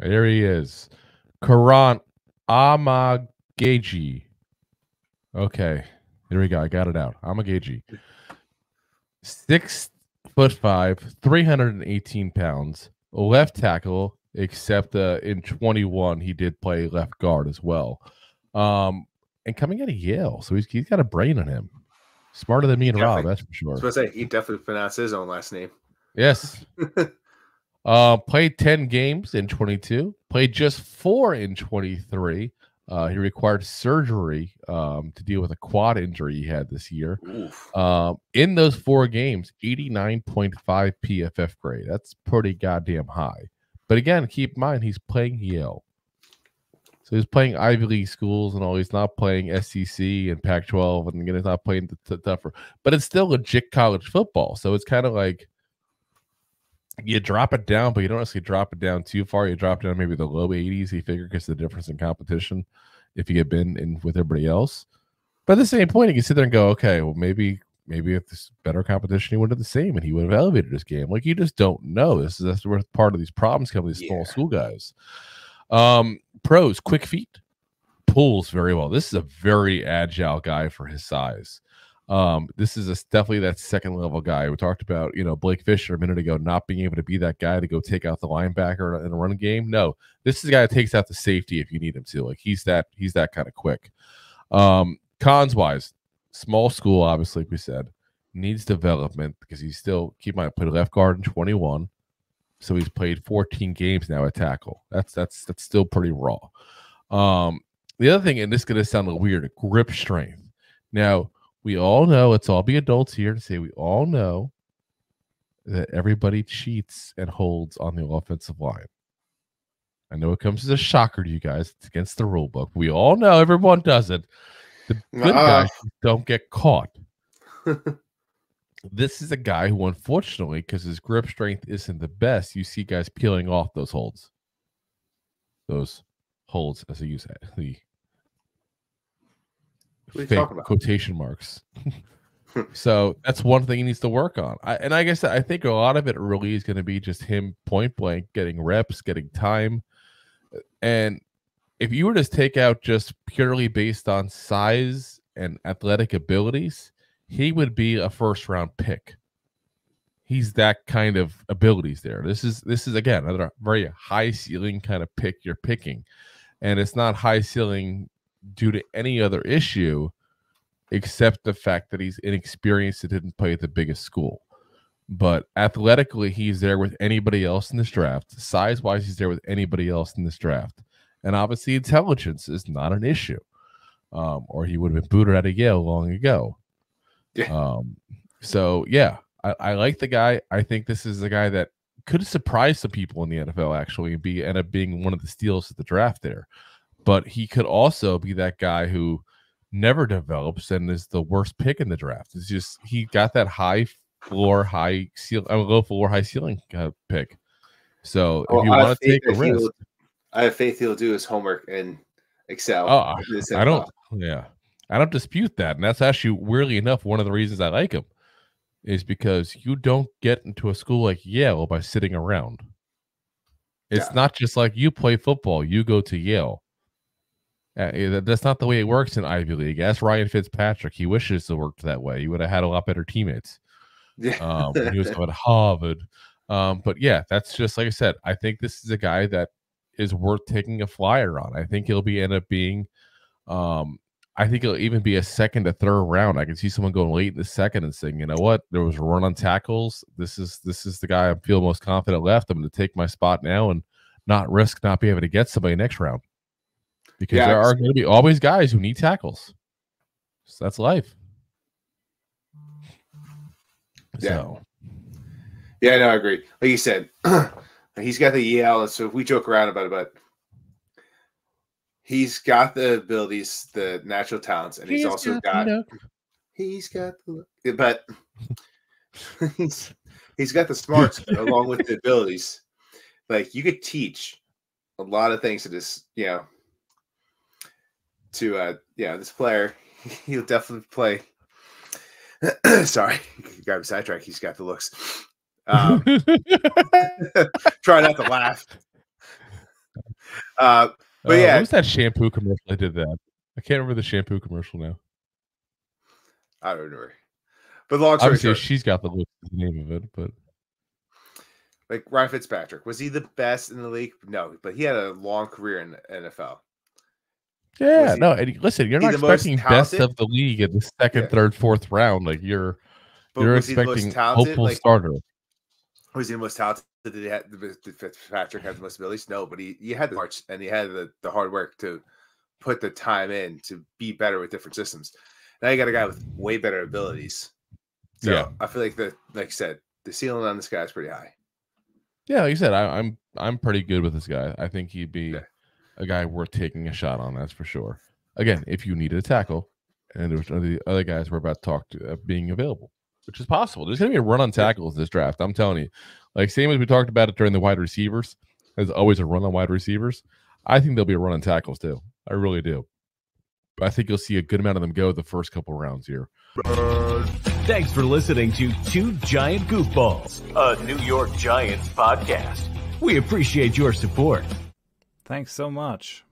There he is. Kiran Amegadjie. Okay. There we go. I got it out. Amegadjie. 6'5", 318 pounds. Left tackle, except in 21 he did play left guard as well. And coming out of Yale, so he's got a brain on him. Smarter than me and Rob, that's for sure. I was supposed to say he definitely pronounced his own last name. Yes. Played 10 games in 22. Played just 4 in 23. He required surgery to deal with a quad injury he had this year. In those 4 games, 89.5 PFF grade. That's pretty goddamn high. But again, keep in mind, he's playing Yale. So he's playing Ivy League schools and all. He's not playing SEC and Pac-12, and again, he's not playing the tougher. But it's still legit college football. So it's kind of like you drop it down, but you don't necessarily drop it down too far. You drop down maybe the low 80s. You figure because the difference in competition if you get been in with everybody else. But at the same point, you can sit there and go, okay, well, maybe if this better competition, he would have the same and he would have elevated his game. Like, you just don't know. That's where part of these problems come with these small school guys. Pros, quick feet, pulls very well. This is a very agile guy for his size. This is definitely that second level guy. We talked about, Blake Fisher a minute ago, not being able to be that guy to go take out the linebacker in a run game. No, this is the guy that takes out the safety if you need him to. Like, he's that kind of quick. Cons wise, small school, obviously, like we said, needs development because he's still, keep in mind, played left guard in 21. So he's played 14 games now at tackle. That's still pretty raw. The other thing, and this is going to sound a little weird, grip strength. Now, we all know, let's all be adults here and say we all know that everybody cheats and holds on the offensive line. I know it comes as a shocker to you guys. It's against the rule book. We all know everyone does it. The good guys don't get caught. This is a guy who, unfortunately, because his grip strength isn't the best, you see guys peeling off those holds. Those holds, as I use the fake quotation marks. So that's one thing he needs to work on. And like I said, I think a lot of it really is going to be just him point blank, getting reps, getting time. And if you were to take out just purely based on size and athletic abilities, he would be a first-round pick. He's that kind of abilities there. This is again another very high ceiling kind of pick you're picking, and it's not high ceiling due to any other issue except the fact that he's inexperienced and didn't play at the biggest school. But athletically, he's there with anybody else in this draft. Size-wise, he's there with anybody else in this draft, and obviously, intelligence is not an issue, or he would have been booted out of Yale long ago. Yeah. So yeah, I like the guy. I think this is a guy that could surprise some people in the NFL actually and end up being one of the steals at the draft there. But he could also be that guy who never develops and is the worst pick in the draft. It's just he got that high floor, high ceiling, low floor, high ceiling pick. So if you want to take a risk, I have faith he'll do his homework and excel. I don't dispute that. And that's actually, weirdly enough, one of the reasons I like him is because you don't get into a school like Yale by sitting around. It's not just like you play football, you go to Yale. That's not the way it works in Ivy League. Ask Ryan Fitzpatrick. He wishes it worked that way. He would have had a lot better teammates. Yeah. He was going to Harvard. But yeah, that's just, like I said, I think this is a guy that is worth taking a flyer on. I think he'll end up being I think it'll even be a second to third round. I can see someone going late in the second and saying, you know what, there was a run on tackles. This is the guy I feel most confident left. I'm going to take my spot now and not risk not being able to get somebody next round. Because there are going to be always guys who need tackles. So that's life. So. Yeah, no, I agree. Like you said, he's got the Yale. So if we joke around about it, but he's got the abilities, the natural talents, and he's also got the but he's got the smarts along with the abilities. Like, you could teach a lot of things to this, this player. He'll definitely play. Sorry, got me sidetracked. He's got the looks. Try not to laugh. But yeah, what was that shampoo commercial that did that? I can't remember the shampoo commercial now. I don't remember. But long story Obviously, short, she's got the name of it, but like Ryan Fitzpatrick, was he the best in the league? No, but he had a long career in the NFL. Yeah, no. And listen, you're not expecting best of the league in the second, third, fourth round. Like you're expecting hopeful starter. Was he the most talented? Did Fitzpatrick have the most abilities? No, but he had the march and he had the hard work to put the time in to be better with different systems. Now you got a guy with way better abilities. So yeah. I feel like like you said, the ceiling on this guy is pretty high. Yeah, like you said, I'm pretty good with this guy. I think he'd be a guy worth taking a shot on. That's for sure. Again, if you needed a tackle, and there's the other guys we're about to talk to being available, which is possible. There's going to be a run on tackles this draft. I'm telling you, like same as we talked about it during the wide receivers. There's always a run on wide receivers. I think there'll be a run on tackles too. I really do. But I think you'll see a good amount of them go the first couple rounds here. Thanks for listening to Two Giant Goofballs, a New York Giants podcast. We appreciate your support. Thanks so much.